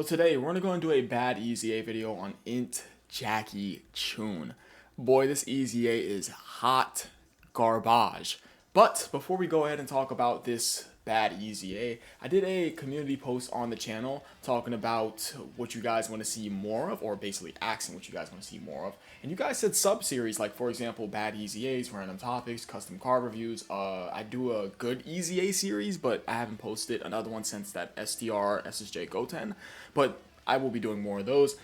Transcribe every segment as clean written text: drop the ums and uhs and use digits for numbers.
So today we're gonna go and do a bad EZA video on INT Jackie Chun. Boy, this EZA is hot garbage. But before we go ahead and talk about this bad EZA, I did a community post on the channel talking about what you guys want to see more of, or basically asking what you guys want to see more of. And you guys said sub-series, like for example, bad EZAs, random topics, custom card reviews. I do a good EZA series, but I haven't posted another one since that STR SSJ Goten. But I will be doing more of those.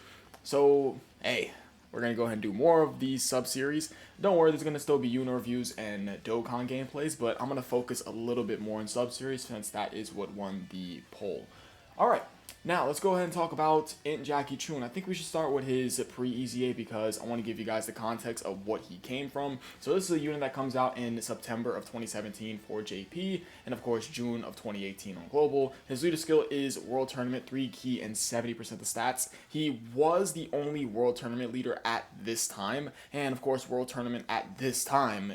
So, hey, we're going to go ahead and do more of these sub-series. Don't worry, there's going to still be Yuno reviews and Dokkan gameplays, but I'm going to focus a little bit more on sub-series since that is what won the poll. Alright, now let's go ahead and talk about INT Jackie Chun. I think we should start with his pre-EZA because I want to give you guys the context of what he came from. So this is a unit that comes out in September of 2017 for JP, and of course June of 2018 on Global. His leader skill is World Tournament, 3 key, and 70% of the stats. He was the only World Tournament leader at this time, and of course World Tournament at this time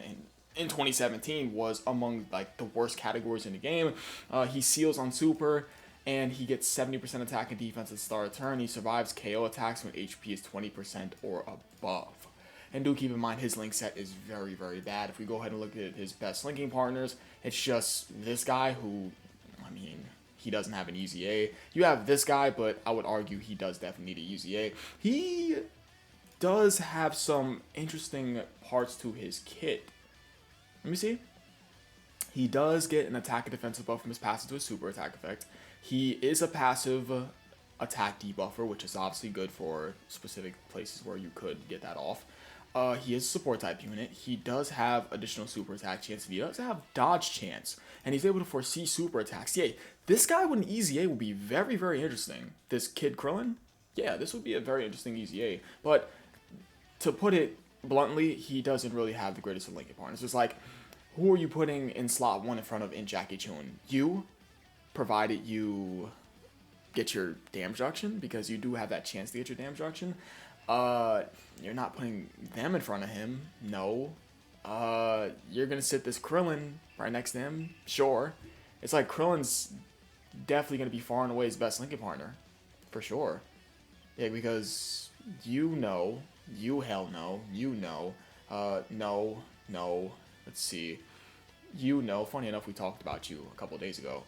in 2017 was among like the worst categories in the game. He seals on Super, and he gets 70% attack and defense at the start of turn. He survives KO attacks when HP is 20% or above. And do keep in mind his link set is very, very bad. If we go ahead and look at his best linking partners, it's just this guy who, I mean, he doesn't have an EZA. You have this guy, but I would argue he does definitely need a EZA. He does have some interesting parts to his kit. Let me see. He does get an attack and defensive buff from his passive to his super attack effect. He is a passive attack debuffer, which is obviously good for specific places where you could get that off. He is a support type unit. He does have additional super attack chance, and he does have dodge chance, and he's able to foresee super attacks. Yay, this guy with an EZA will be very, very interesting. This Kid Krillin, yeah, this would be a very interesting EZA. But to put it bluntly, he doesn't really have the greatest of linking partners. It's like, who are you putting in slot 1 in front of INT Jackie Chun? You, provided you get your damage reduction, because you do have that chance to get your damage reduction. You're not putting them in front of him. No. You're gonna sit this Krillin right next to him. Sure. It's like Krillin's definitely gonna be far and away his best linking partner, for sure. Yeah, because you hell know, no. Let's see. Funny enough, we talked about you a couple of days ago.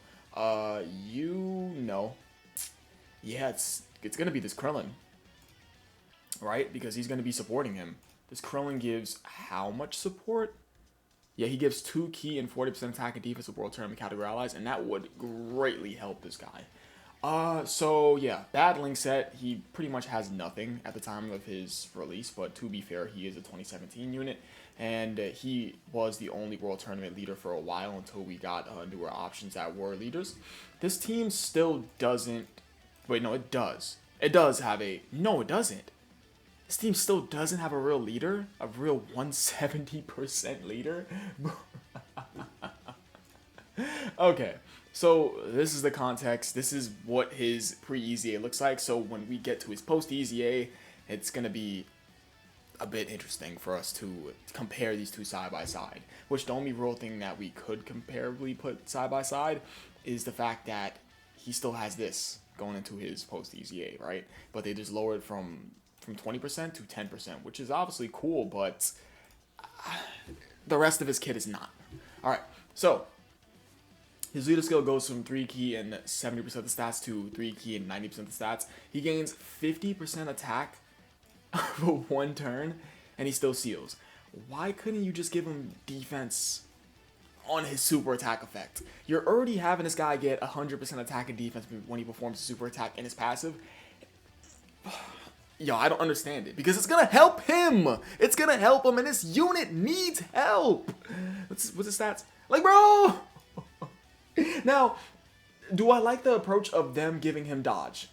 Yeah, it's gonna be this Krillin, right? Because he's gonna be supporting him. This Krillin gives how much support? Yeah, he gives 2 key and 40% attack and defense with World Tournament category allies, and that would greatly help this guy. So yeah, bad link set. He pretty much has nothing at the time of his release, but to be fair, he is a 2017 unit, and he was the only World Tournament leader for a while until we got newer options that were leaders. This team still doesn't. Wait, no, it does. It does have a. No, it doesn't. This team still doesn't have a real leader, a real 170% leader. Okay. So this is the context. This is what his pre-EZA looks like. So when we get to his post-EZA, it's going to be a bit interesting for us to compare these two side by side. Which the only real thing that we could comparably put side by side is the fact that he still has this going into his post-EZA, right? But they just lowered from 20% to 10%, which is obviously cool, but the rest of his kit is not. All right, so his leader skill goes from 3 key and 70% of the stats to 3 key and 90% of the stats. He gains 50% attack for 1 turn, and he still seals. Why couldn't you just give him defense on his super attack effect? You're already having this guy get 100% attack and defense when he performs a super attack in his passive. Yo, I don't understand it, because it's gonna help him. It's gonna help him, and this unit needs help. What's the stats? Like, bro. Now, do I like the approach of them giving him dodge?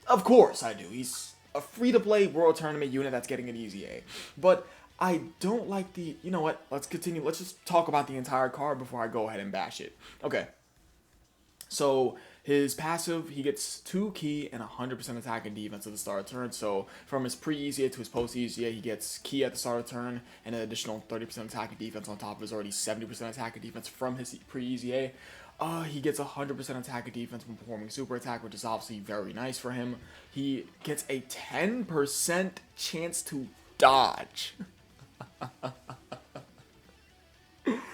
Of course I do. He's a free-to-play World Tournament unit that's getting an EZA. But I don't like the... You know what? Let's continue. Let's just talk about the entire card before I go ahead and bash it. Okay. So his passive, he gets 2 key and 100% attack and defense at the start of turn. So from his pre-EZA to his post-EZA, he gets key at the start of turn and an additional 30% attack and defense on top of his already 70% attack and defense from his pre-EZA. He gets 100% attack and defense when performing super attack, which is obviously very nice for him. He gets a 10% chance to dodge.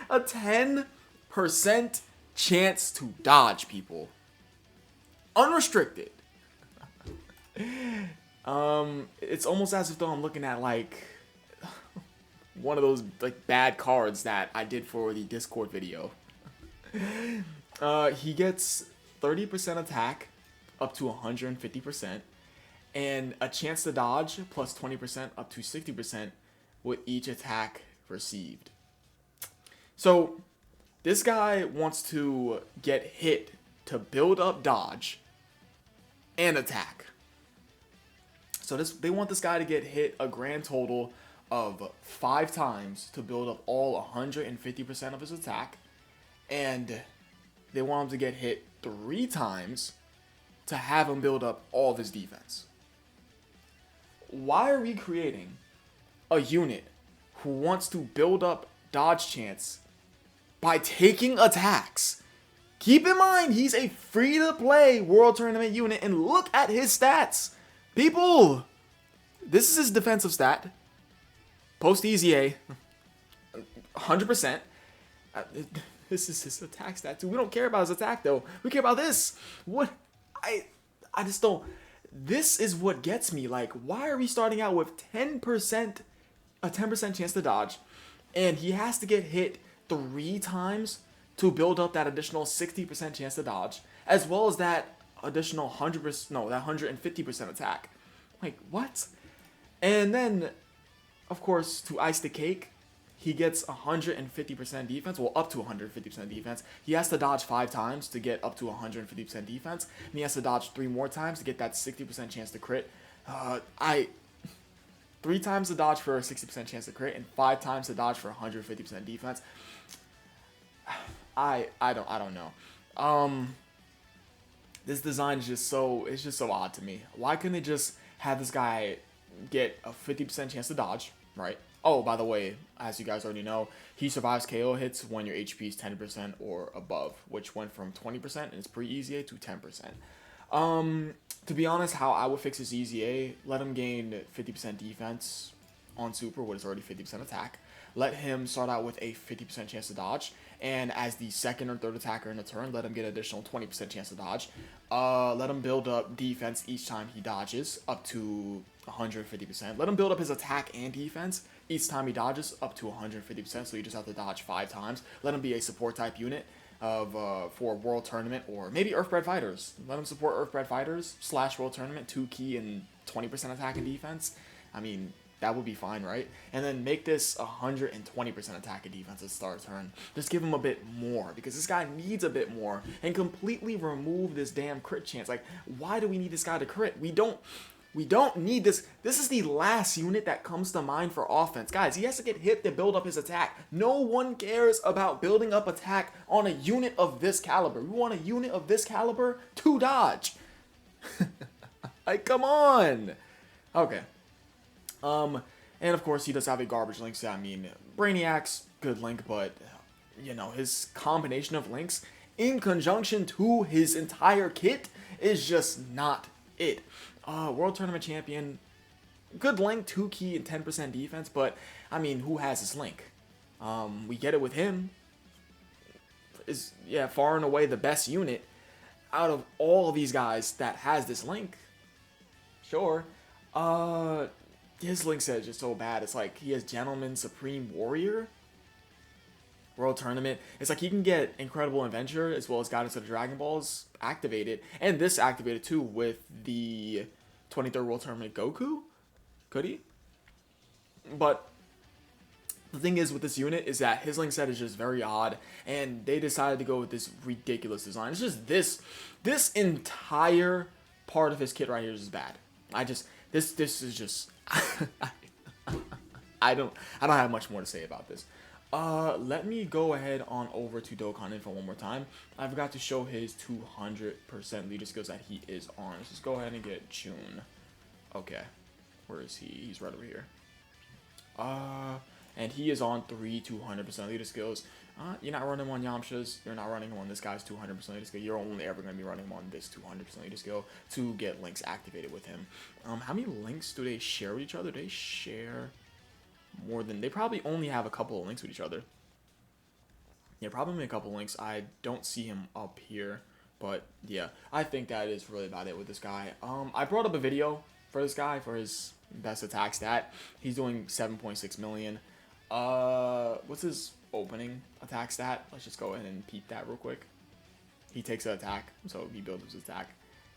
A 10% chance to dodge, people. Unrestricted. It's almost as if though I'm looking at like one of those like bad cards that I did for the Discord video. He gets 30% attack up to 150%, and a chance to dodge plus 20% up to 60% with each attack received. So this guy wants to get hit to build up dodge and attack. So they want this guy to get hit a grand total of 5 times to build up all 150% of his attack, and they want him to get hit 3 times to have him build up all of his defense. Why are we creating a unit who wants to build up dodge chance by taking attacks? Keep in mind, he's a free-to-play World Tournament unit, and look at his stats. People, this is his defensive stat. Post-EZA, 100%. This is his attack stat too. We don't care about his attack though. We care about this. What? I just don't. This is what gets me. Like, why are we starting out with 10%, a 10% chance to dodge, and he has to get hit 3 times to build up that additional 60% chance to dodge, as well as that additional 100%, no, that 150% attack. Like, what? And then, of course, to ice the cake, he gets 150% defense, well, up to 150% defense. He has to dodge 5 times to get up to 150% defense, and he has to dodge 3 more times to get that 60% chance to crit. 3 times to dodge for a 60% chance to crit, and 5 times to dodge for 150% defense. I don't know. This design is just so odd to me. Why couldn't they just have this guy get a 50% chance to dodge, right? Oh, by the way, as you guys already know, he survives KO hits when your HP is 10% or above, which went from 20% in his pre-EZA to 10%. To be honest, how I would fix his EZA, let him gain 50% defense on super, what is already 50% attack. Let him start out with a 50% chance to dodge, and as the second or third attacker in a turn, let him get an additional 20% chance to dodge. Let him build up defense each time he dodges up to 150%. Let him build up his attack and defense each time he dodges up to 150%, so you just have to dodge 5 times. Let him be a support type unit for World Tournament or maybe Earthbred Fighters. Let him support Earthbred Fighters / World Tournament, 2 key and 20% attack and defense. I mean, that would be fine, right? And then make this 120% attack and defense at start turn. Just give him a bit more, because this guy needs a bit more. And completely remove this damn crit chance. Like, why do we need this guy to crit? We don't need this. This is the last unit that comes to mind for offense. Guys, he has to get hit to build up his attack. No one cares about building up attack on a unit of this caliber. We want a unit of this caliber to dodge. Like, come on. Okay. And of course he does have a garbage link, so I mean, Brainiac's good link, but, you know, his combination of links in conjunction to his entire kit is just not it. World Tournament Champion, good link, 2 key and 10% defense, but, I mean, who has his link? We get it with him. Is, yeah, far and away the best unit out of all of these guys that has this link. Sure. His link set is just so bad. It's like he has Gentleman Supreme Warrior, World Tournament. It's like he can get Incredible Adventure as well as Guidance of the Dragon Balls activated. And this activated too with the 23rd World Tournament Goku. Could he? But the thing is with this unit is that his link set is just very odd. And they decided to go with this ridiculous design. It's just this entire part of his kit right here is just bad. This is just... I don't have much more to say about this. Let me go ahead on over to Dokkan Info one more time. I forgot to show his 200% leader skills that he is on. Let's just go ahead and get Chun. Okay. Where is he? He's right over here. And he is on 200% leader skills. You're not running him on Yamcha's. You're not running him on this guy's 200% elite skill. You're only ever going to be running him on this 200% elite skill to get links activated with him. How many links do they share with each other? They share more than... They probably only have a couple of links with each other. Yeah, probably a couple links. I don't see him up here. But, yeah, I think that is really about it with this guy. I brought up a video for this guy for his best attack stat. He's doing 7.6 million. What's his opening attack stat? Let's just go ahead and peep that real quick. He takes an attack, so he builds his attack.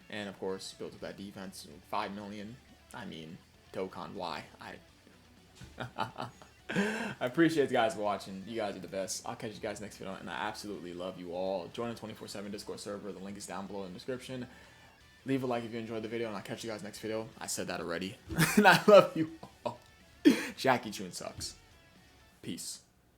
And, of course, builds up that defense. 5 million. I mean, Dokkan, why? I appreciate you guys for watching. You guys are the best. I'll catch you guys next video, and I absolutely love you all. Join the 24/7 Discord server. The link is down below in the description. Leave a like if you enjoyed the video, and I'll catch you guys next video. I said that already. And I love you all. Jackie Chun sucks. Peace.